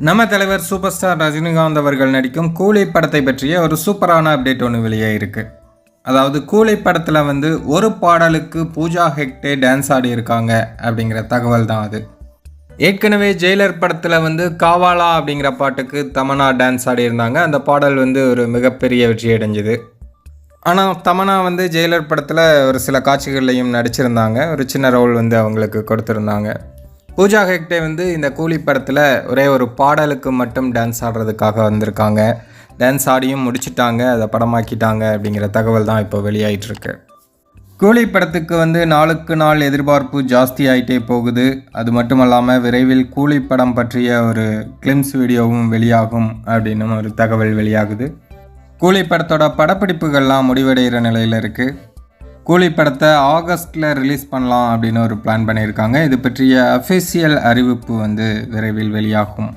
நம்ம தலைவர் super star Rajinikanth அவர்கள் நடிக்கும் கூலி படத்தை பற்றிய ஒரு சூப்பரான அப்டேட் ஒன்று வெளியாயிருக்கு. அதாவது கூலி படத்தில் ஒரு பாடலுக்கு பூஜா ஹெக்டே டான்ஸ் ஆடி இருக்காங்க அப்படிங்கிற தகவல் தான் அது. ஏற்கனவே ஜெயிலர் படத்தில் காவாலா அப்படிங்கிற பாட்டுக்கு தமன்னா டான்ஸ் ஆடி இருந்தாங்க. அந்த பாடல் ஒரு மிகப்பெரிய வெற்றி அடைஞ்சுது. ஆனால் தமன்னா ஜெயிலர் படத்தில் ஒரு சில காட்சிகள்லையும் நடிச்சிருந்தாங்க. ஒரு சின்ன ரோல் அவங்களுக்கு கொடுத்துருந்தாங்க. பூஜா ஹெக்டே இந்த கூலி படத்தில் ஒரே ஒரு பாடலுக்கு மட்டும் டான்ஸ் ஆடுறதுக்காக வந்திருக்காங்க. டான்ஸ் ஆடியும் முடிச்சிட்டாங்க, அதை படமாக்கிட்டாங்க அப்படிங்கிற தகவல் தான் இப்போ வெளியாகிட்டுருக்கு. கூலி படத்துக்கு நாளுக்கு நாள் எதிர்பார்ப்பு ஜாஸ்தி ஆகிட்டே போகுது. அது மட்டும் இல்லாமல் விரைவில் கூலி படம் பற்றிய ஒரு கிளிம்ஸ் வீடியோவும் வெளியாகும் அப்படின்னு ஒரு தகவல் வெளியாகுது. கூலி படத்தோட படப்பிடிப்புகள்லாம் முடிவடைகிற நிலையில் இருக்குது. கூலி படத்தை ஆகஸ்ட்டில் ரிலீஸ் பண்ணலாம் அப்படின்னு ஒரு பிளான் பண்ணியிருக்காங்க. இது பற்றிய அஃபிஷியல் அறிவிப்பு விரைவில் வெளியாகும்.